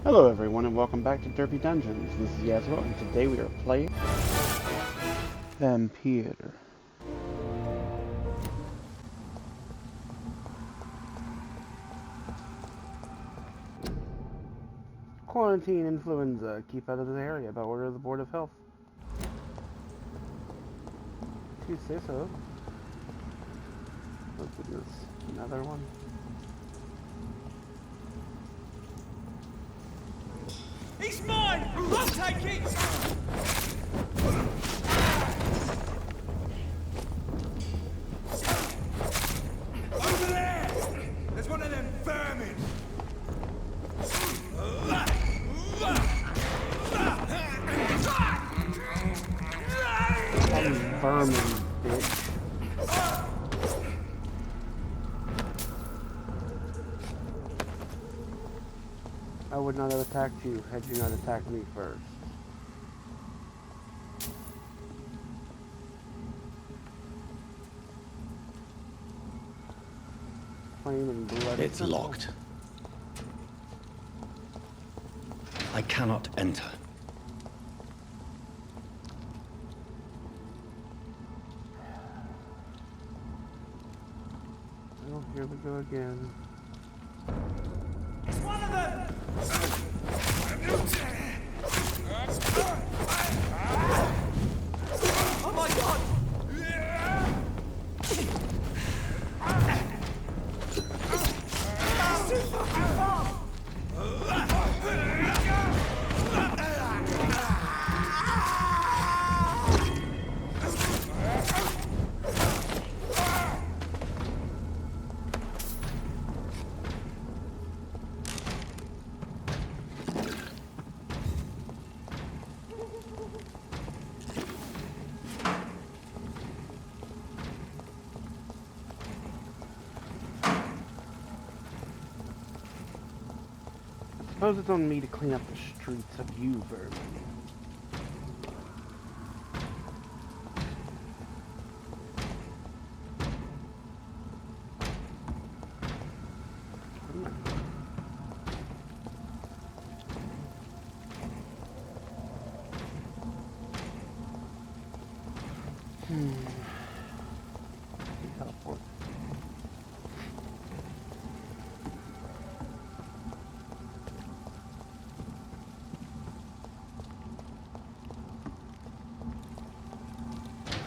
Hello everyone and welcome back to Derpy Dungeons. This is Yasuo and today we are playing Vampyr. Quarantine influenza. Keep out of this area by order of the Board of Health. If you say so. Oh goodness. Another one. He's mine! I'll take it! Over there! There's one of them vermin! That is vermin, bitch. I would not have attacked you had you not attacked me first. Plain and bloody. It's locked. I cannot enter. Oh, here we go again. It's one of them! Oh my god! It's too fucking far! I suppose it's on me to clean up the streets of you, vermin. Teleport.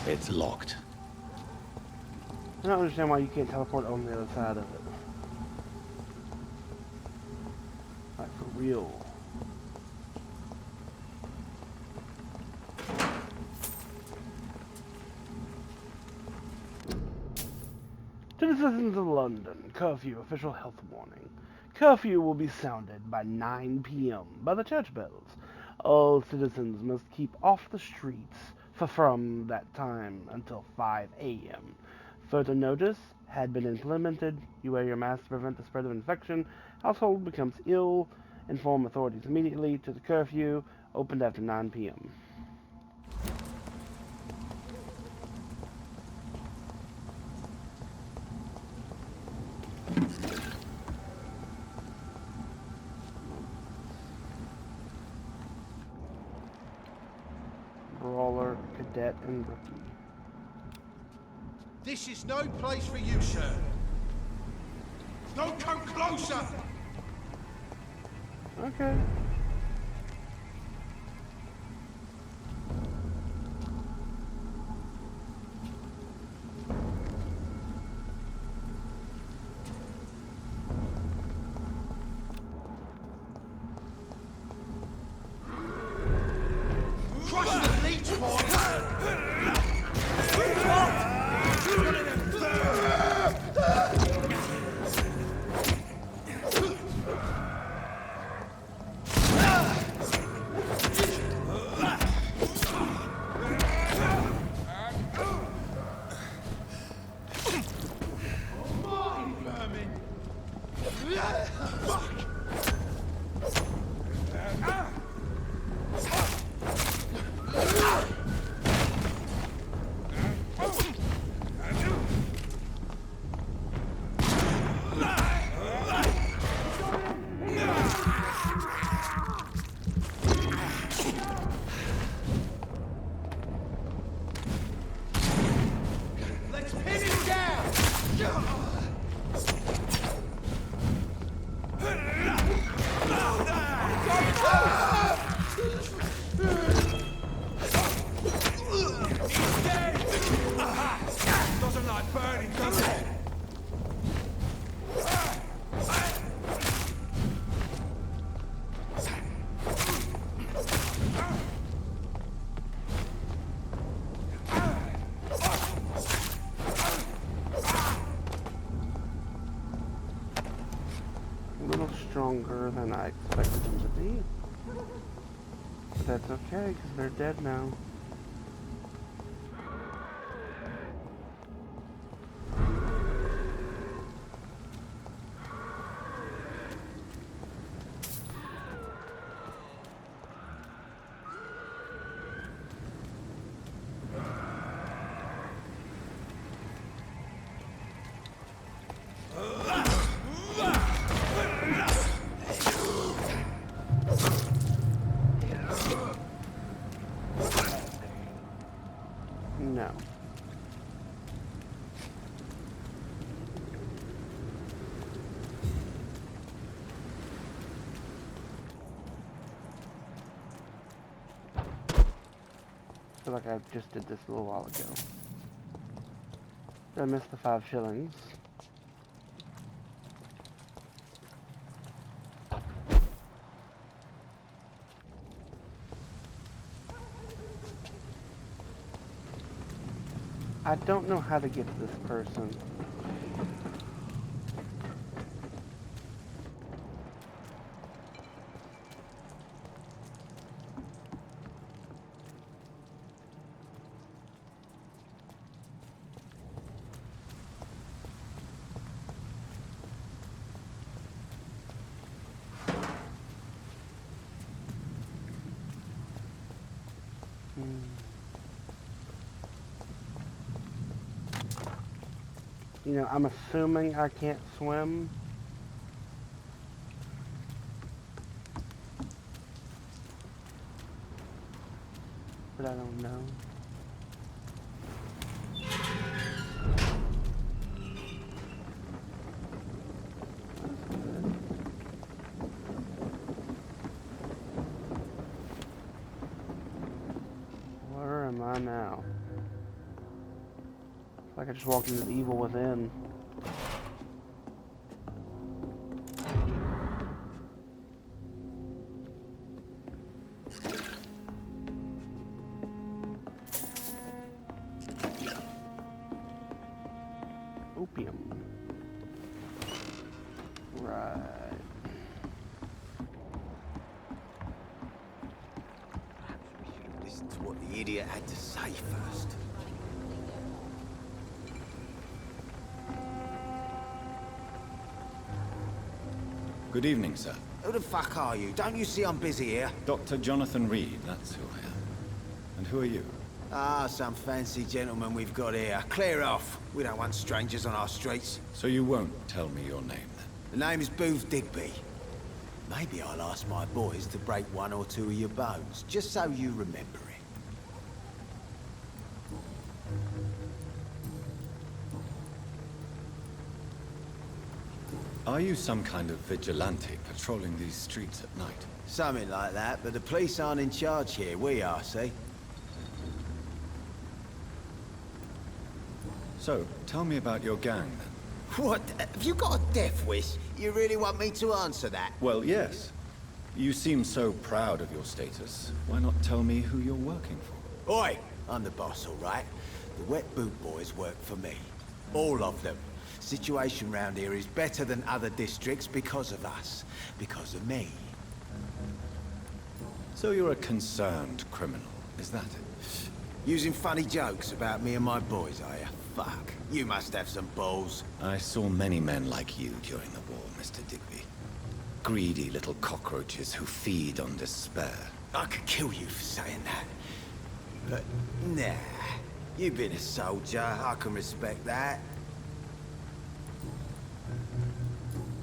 It's locked. I don't understand why you can't teleport on the other side of it. Like, for real. To the citizens of London, curfew, official health warning. Curfew will be sounded by 9 p.m. by the church bells. All citizens must keep off the streets from that time until 5 a.m. Further notice had been implemented. You wear your mask to prevent the spread of infection. Household becomes ill. Inform authorities immediately. To the curfew, opened after 9 p.m. Brawler, cadet, and rookie. This is no place for you, sir. Don't come closer! Okay. Crush the leech, boy! A little stronger than I expected them to be. But that's okay, because they're dead now. No. I feel like I just did this a little while ago. Did I miss the 5 shillings? I don't know how to get to this person. You know, I'm assuming I can't swim. But I don't know. Where am I now? It's like I just walked into the evil within. Opium. Right. Listen to what the idiot had to say first. Good evening, sir. Who the fuck are you? Don't you see I'm busy here? Dr. Jonathan Reed, that's who I am. And who are you? Ah, some fancy gentleman we've got here. Clear off. We don't want strangers on our streets. So you won't tell me your name, then? The name is Booth Digby. Maybe I'll ask my boys to break 1 or 2 of your bones, just so you remember it. Are you some kind of vigilante patrolling these streets at night? Something like that, but the police aren't in charge here. We are, see? So, tell me about your gang, then. What? Have you got a death wish? You really want me to answer that? Well, yes. You seem so proud of your status. Why not tell me who you're working for? Oi! I'm the boss, all right? The Wet Boot Boys work for me. All of them. Situation round here is better than other districts because of us. Because of me. So you're a concerned criminal, is that it? Using funny jokes about me and my boys, are you? Fuck. You must have some balls. I saw many men like you during the war, Mr. Digby. Greedy little cockroaches who feed on despair. I could kill you for saying that. But, nah. You've been a soldier. I can respect that.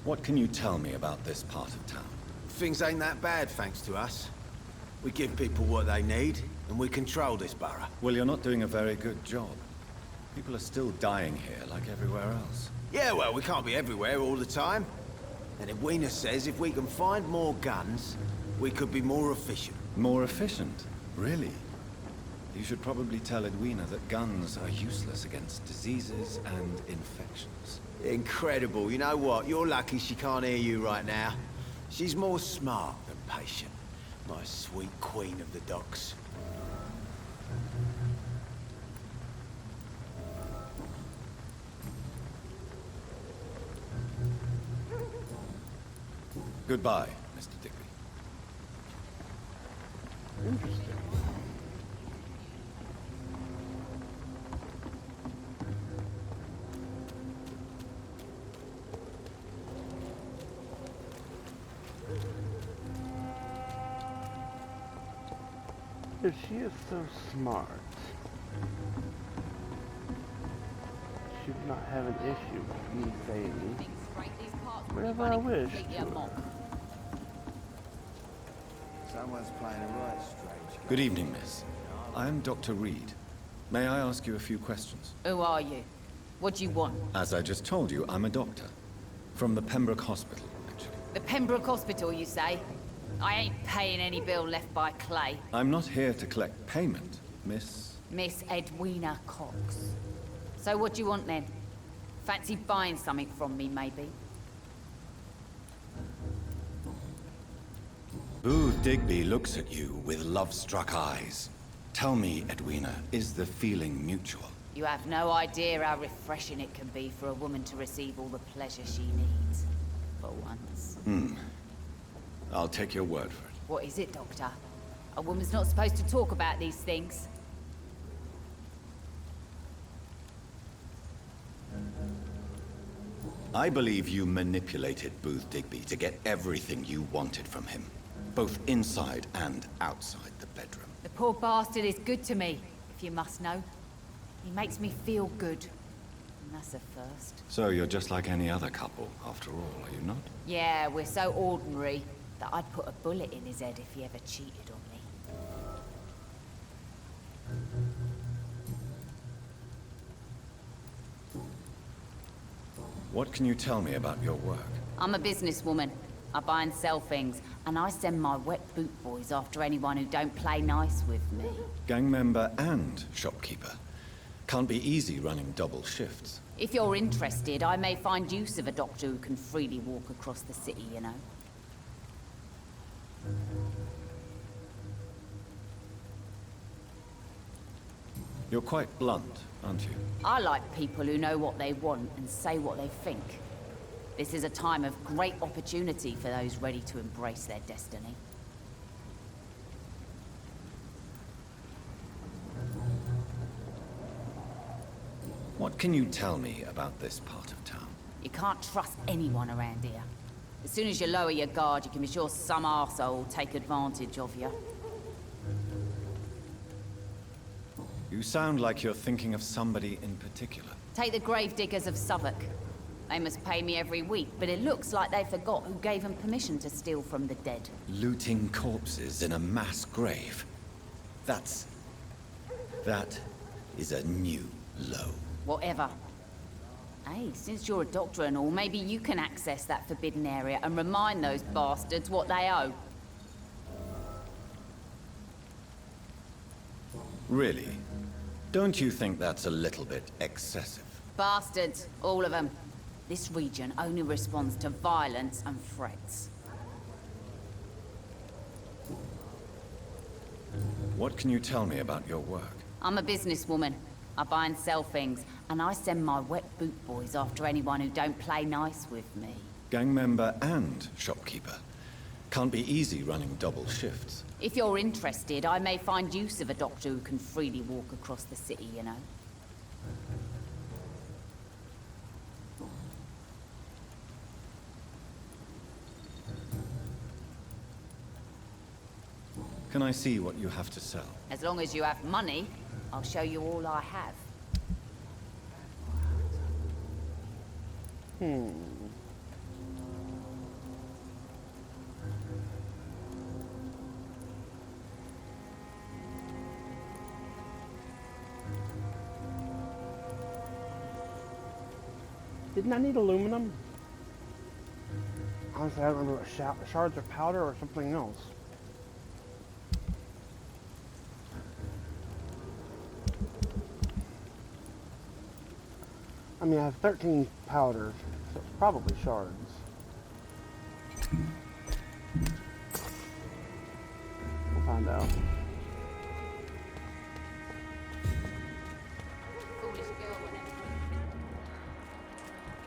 What can you tell me about this part of town? Things ain't that bad, thanks to us. We give people what they need, and we control this borough. Well, you're not doing a very good job. People are still dying here, like everywhere else. Yeah, well, we can't be everywhere all the time. And Edwina says if we can find more guns, we could be more efficient. More efficient? Really? You should probably tell Edwina that guns are useless against diseases and infections. Incredible. You know what? You're lucky she can't hear you right now. She's more smart than patient. My sweet queen of the docks. Goodbye, Mr. Digby. Interesting. If she is so smart, she would not have an issue with me saying whatever I wish to her. Someone's playing a right strange. Good evening, miss. I am Dr. Reed. May I ask you a few questions? Who are you? What do you want? As I just told you, I'm a doctor. From the Pembroke Hospital, actually. The Pembroke Hospital, you say? I ain't paying any bill left by Clay. I'm not here to collect payment, miss. Miss Edwina Cox. So what do you want then? Fancy buying something from me, maybe? Booth Digby looks at you with love-struck eyes. Tell me, Edwina, is the feeling mutual? You have no idea how refreshing it can be for a woman to receive all the pleasure she needs. For once. I'll take your word for it. What is it, Doctor? A woman's not supposed to talk about these things. I believe you manipulated Booth Digby to get everything you wanted from him, both inside and outside the bedroom. The poor bastard is good to me, if you must know. He makes me feel good. And that's a first. So you're just like any other couple, after all, are you not? Yeah, we're so ordinary that I'd put a bullet in his head if he ever cheated on me. What can you tell me about your work? I'm a businesswoman. I buy and sell things, and I send my wet boot boys after anyone who don't play nice with me. Gang member and shopkeeper. Can't be easy running double shifts. If you're interested, I may find use of a doctor who can freely walk across the city, you know. You're quite blunt, aren't you? I like people who know what they want and say what they think. This is a time of great opportunity for those ready to embrace their destiny. What can you tell me about this part of town? You can't trust anyone around here. As soon as you lower your guard, you can be sure some arsehole will take advantage of you. You sound like you're thinking of somebody in particular. Take the gravediggers of Southwark. They must pay me every week, but it looks like they forgot who gave them permission to steal from the dead. Looting corpses in a mass grave. That is a new low. Whatever. Hey, since you're a doctor and all, maybe you can access that forbidden area and remind those bastards what they owe. Really? Don't you think that's a little bit excessive? Bastards, all of them. This region only responds to violence and threats. What can you tell me about your work? I'm a businesswoman. I buy and sell things, and I send my wet boot boys after anyone who don't play nice with me. Gang member and shopkeeper. Can't be easy running double shifts. If you're interested, I may find use of a doctor who can freely walk across the city, you know. Can I see what you have to sell? As long as you have money, I'll show you all I have. Didn't I need aluminum? Honestly, I don't remember what shards of powder or something else. I mean, I have 13 powders, so it's probably shards. We'll find out.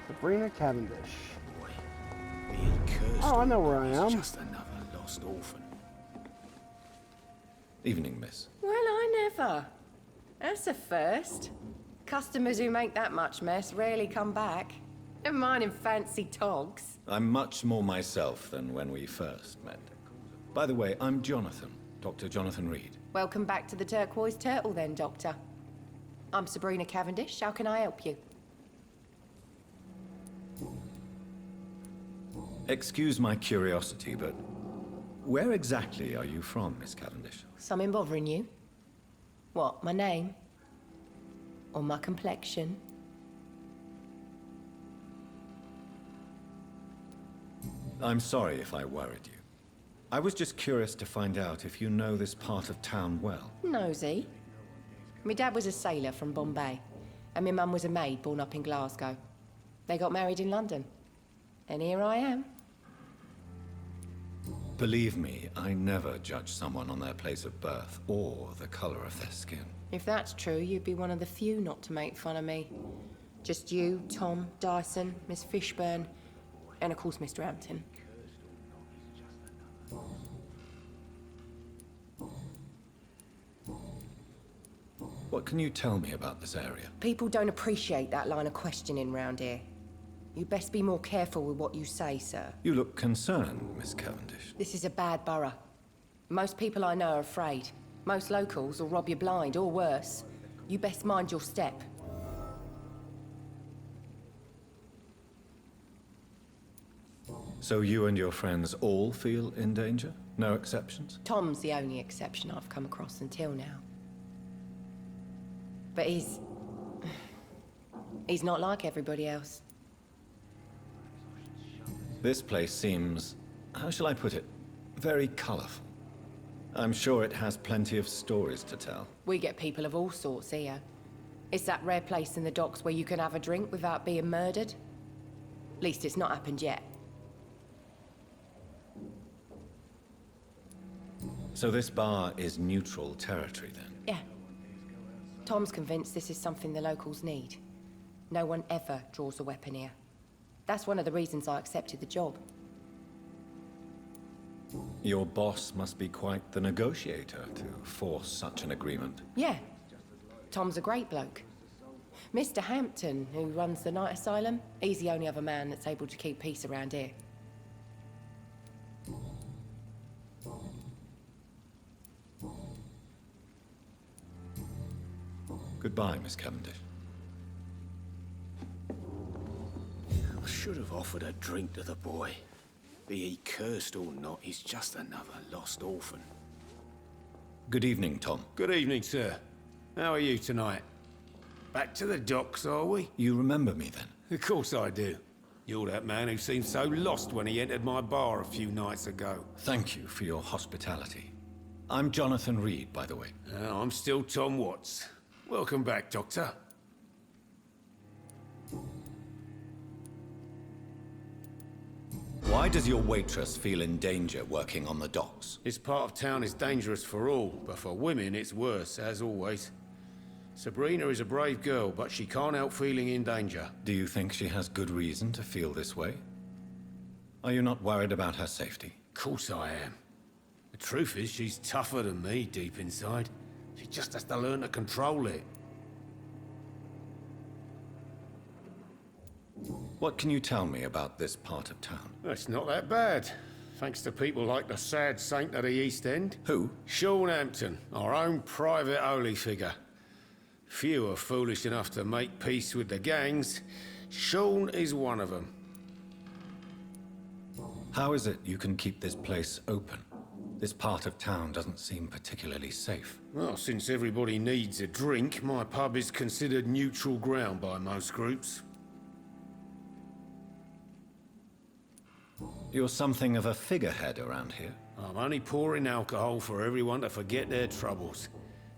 Sabrina Cavendish. Being cursed Oh, I know where I am. Just another lost orphan. Evening, miss. Well, I never. That's a first. Customers who make that much mess rarely come back. Never mind in fancy togs. I'm much more myself than when we first met. By the way, I'm Jonathan, Dr. Jonathan Reed. Welcome back to the Turquoise Turtle then, Doctor. I'm Sabrina Cavendish. How can I help you? Excuse my curiosity, but where exactly are you from, Miss Cavendish? Something bothering you? What, my name? Or my complexion? I'm sorry if I worried you. I was just curious to find out if you know this part of town well. Nosy. My dad was a sailor from Bombay, and my mum was a maid born up in Glasgow. They got married in London. And here I am. Believe me, I never judge someone on their place of birth or the color of their skin. If that's true, you'd be one of the few not to make fun of me. Just you, Tom, Dyson, Miss Fishburne, and of course Mr. Hampton. What can you tell me about this area? People don't appreciate that line of questioning round here. You'd best be more careful with what you say, sir. You look concerned, Miss Cavendish. This is a bad borough. Most people I know are afraid. Most locals will rob you blind, or worse. You best mind your step. So you and your friends all feel in danger? No exceptions? Tom's the only exception I've come across until now. But he's not like everybody else. This place seems, how shall I put it, very colorful. I'm sure it has plenty of stories to tell. We get people of all sorts here. It's that rare place in the docks where you can have a drink without being murdered. At least it's not happened yet. So this bar is neutral territory then? Yeah. Tom's convinced this is something the locals need. No one ever draws a weapon here. That's one of the reasons I accepted the job. Your boss must be quite the negotiator to force such an agreement. Yeah. Tom's a great bloke. Mr. Hampton, who runs the night asylum, he's the only other man that's able to keep peace around here. Goodbye, Miss Cavendish. I should have offered a drink to the boy. Be he cursed or not, he's just another lost orphan. Good evening, Tom. Good evening, sir. How are you tonight? Back to the docks, are we? You remember me then? Of course I do. You're that man who seemed so lost when he entered my bar a few nights ago. Thank you for your hospitality. I'm Jonathan Reed, by the way. I'm still Tom Watts. Welcome back, Doctor. Why does your waitress feel in danger working on the docks? This part of town is dangerous for all, but for women it's worse, as always. Sabrina is a brave girl, but she can't help feeling in danger. Do you think she has good reason to feel this way? Are you not worried about her safety? Of course I am. The truth is, she's tougher than me deep inside. She just has to learn to control it. What can you tell me about this part of town? It's not that bad. Thanks to people like the sad saint of the East End. Who? Sean Hampton, our own private holy figure. Few are foolish enough to make peace with the gangs. Sean is one of them. How is it you can keep this place open? This part of town doesn't seem particularly safe. Well, since everybody needs a drink, my pub is considered neutral ground by most groups. You're something of a figurehead around here. I'm only pouring alcohol for everyone to forget their troubles.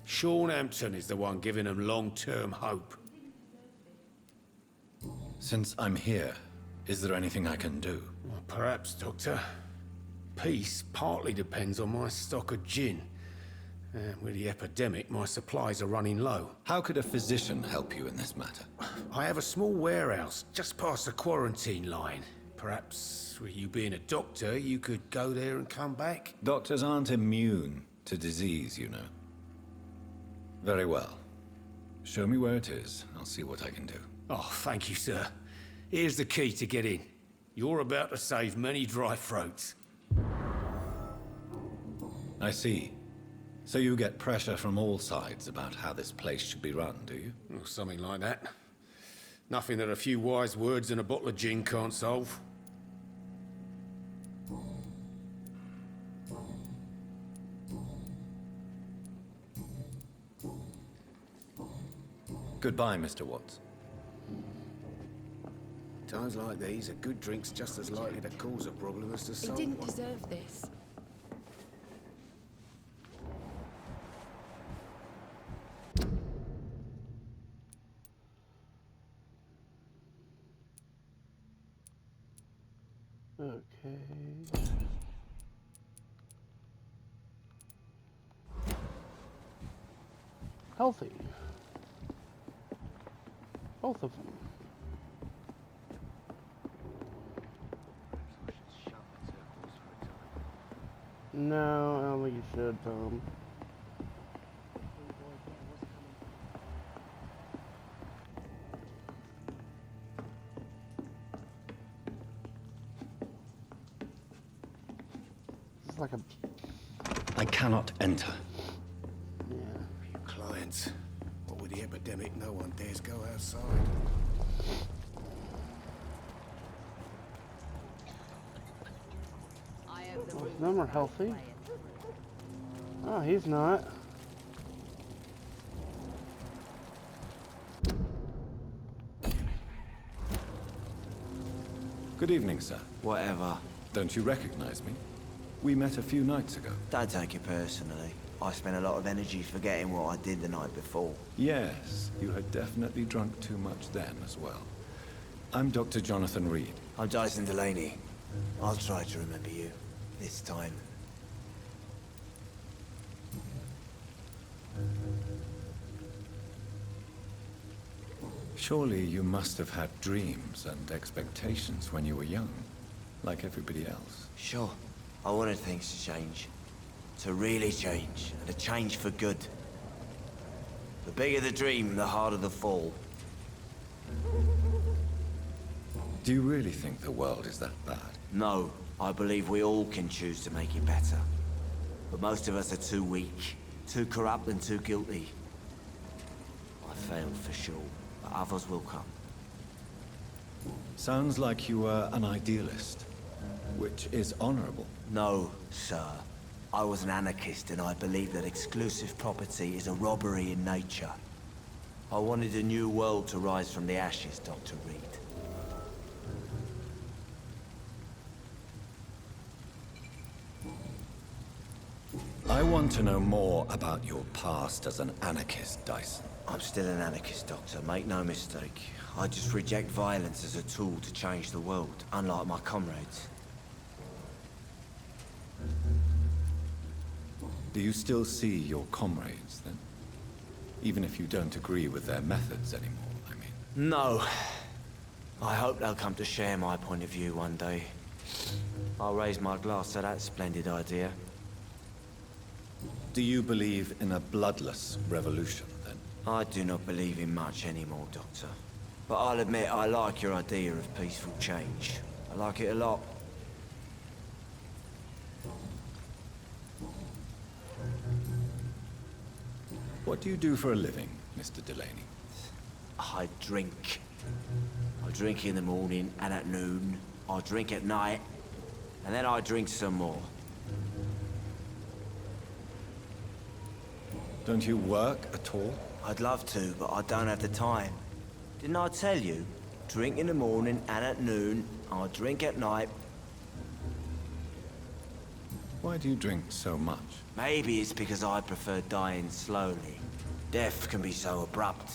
Sean Hampton is the one giving them long-term hope. Since I'm here, is there anything I can do? Well, perhaps, Doctor. Peace partly depends on my stock of gin. With the epidemic, my supplies are running low. How could a physician help you in this matter? I have a small warehouse just past the quarantine line. Perhaps suppose with you being a doctor, you could go there and come back? Doctors aren't immune to disease, you know. Very well. Show me where it is. I'll see what I can do. Oh, thank you, sir. Here's the key to get in. You're about to save many dry throats. I see. So you get pressure from all sides about how this place should be run, do you? Or something like that. Nothing that a few wise words and a bottle of gin can't solve. Goodbye, Mr. Watts. Times like these, a good drink's just as likely to cause a problem as to He solve didn't one. deserve this. Okay. Healthy. Both of them. No, I don't think you should, Tom. It's like a... I cannot enter. Yeah. Clients. What with the epidemic, no one dares go outside. None are healthy. Oh, he's not. Good evening, sir. Whatever. Don't you recognize me? We met a few nights ago. Don't take it personally. I spent a lot of energy forgetting what I did the night before. Yes, you had definitely drunk too much then as well. I'm Dr. Jonathan Reed. I'm Jason Delaney. I'll try to remember you. This time. Surely you must have had dreams and expectations when you were young, like everybody else. Sure. I wanted things to change. To really change, and to change for good. The bigger the dream, the harder the fall. Do you really think the world is that bad? No, I believe we all can choose to make it better. But most of us are too weak, too corrupt and too guilty. I failed for sure, but others will come. Sounds like you were an idealist, which is honorable. No, sir. I was an anarchist and I believed that exclusive property is a robbery in nature. I wanted a new world to rise from the ashes, Dr. Reed. I want to know more about your past as an anarchist, Dyson. I'm still an anarchist, Doctor, make no mistake. I just reject violence as a tool to change the world, unlike my comrades. Do you still see your comrades, then? Even if you don't agree with their methods anymore, I mean. No. I hope they'll come to share my point of view one day. I'll raise my glass to that splendid idea. Do you believe in a bloodless revolution, then? I do not believe in much anymore, Doctor. But I'll admit I like your idea of peaceful change. I like it a lot. What do you do for a living, Mr. Delaney? I drink. I drink in the morning and at noon. I drink at night. And then I drink some more. Don't you work at all? I'd love to, but I don't have the time. Didn't I tell you? Drink in the morning and at noon. I drink at night. Why do you drink so much? Maybe it's because I prefer dying slowly. Death can be so abrupt.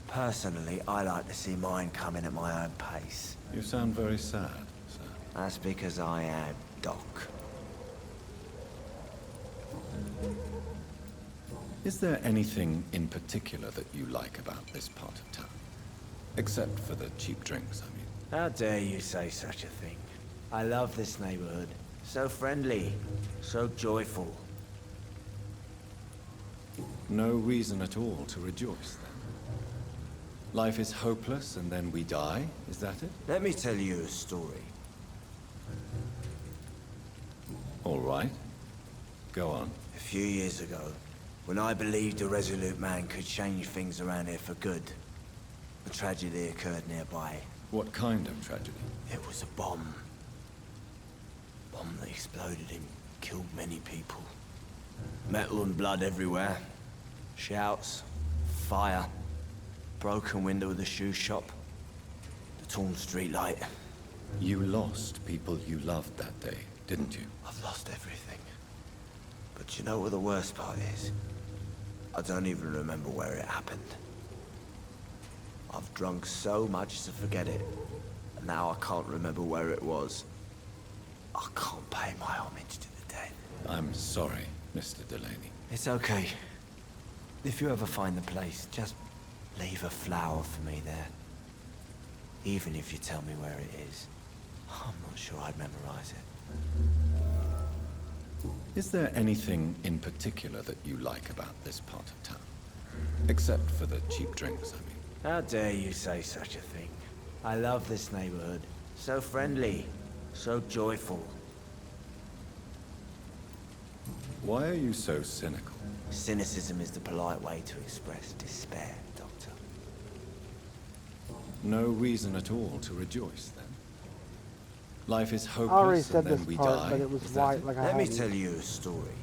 Personally, I like to see mine coming at my own pace. You sound very sad, sir. That's because I am Doc. Is there anything in particular that you like about this part of town? Except for the cheap drinks, I mean. How dare you say such a thing? I love this neighborhood. So friendly, so joyful. No reason at all to rejoice, then. Life is hopeless and then we die, is that it? Let me tell you a story. All right. Go on. A few years ago, when I believed a resolute man could change things around here for good, a tragedy occurred nearby. What kind of tragedy? It was a bomb. Bomb that exploded and killed many people. Metal and blood everywhere. Shouts, fire, broken window of the shoe shop, the torn street light. You lost people you loved that day, didn't you? I've lost everything. But you know what the worst part is? I don't even remember where it happened. I've drunk so much to forget it, and now I can't remember where it was. I can't pay my homage to the dead. I'm sorry, Mr. Delaney. It's okay. If you ever find the place, just leave a flower for me there. Even if you tell me where it is. I'm not sure I'd memorize it. Is there anything in particular that you like about this part of town? Except for the cheap drinks, I mean. How dare you say such a thing? I love this neighborhood. So friendly, so joyful. Why are you so cynical? Cynicism is the polite way to express despair, Doctor. No reason at all to rejoice, then? Life is I already hopeless said and then this we part, die, but it was is that white it? like I Let me hadn't. tell you a story.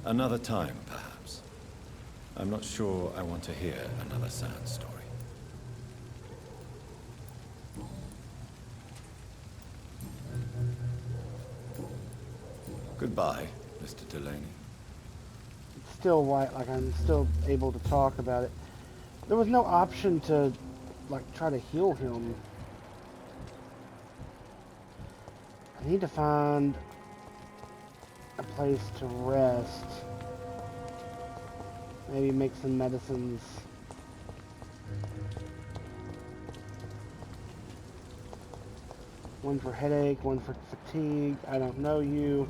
Another time, perhaps. I'm not sure I want to hear another sad story. Goodbye, Mr. Delaney. It's still white, like I'm still able to talk about it. There was no option to, like, try to heal him. I need to find a place to rest. Maybe make some medicines. One for headache, one for fatigue. I don't know you.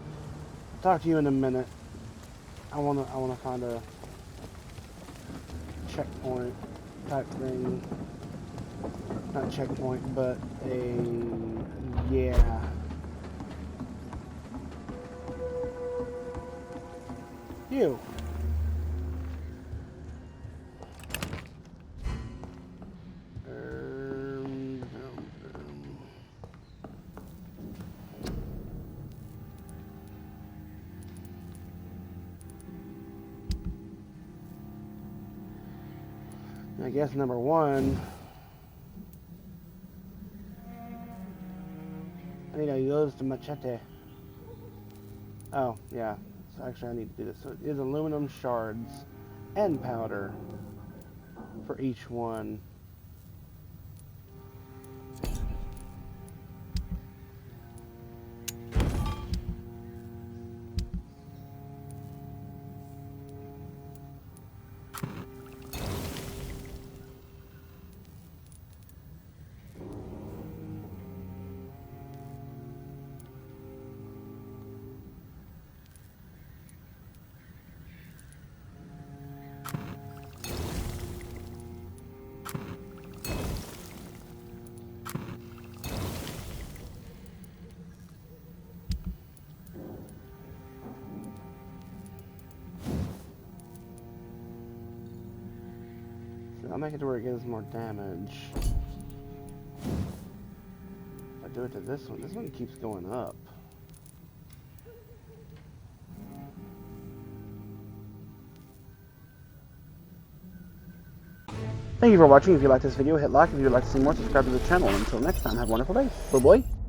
I'll talk to you in a minute. I wanna find a checkpoint type thing. Not checkpoint, but a yeah. You. I guess number one, I need to use the machete. Oh, yeah. So actually I need to do this. So it is aluminum shards and powder for each one. I'll make it to where it gives more damage. If I do it to this one keeps going up. Thank you for watching. If you like this video, hit like. If you would like to see more, subscribe to the channel. Until next time, have a wonderful day. Bye-bye.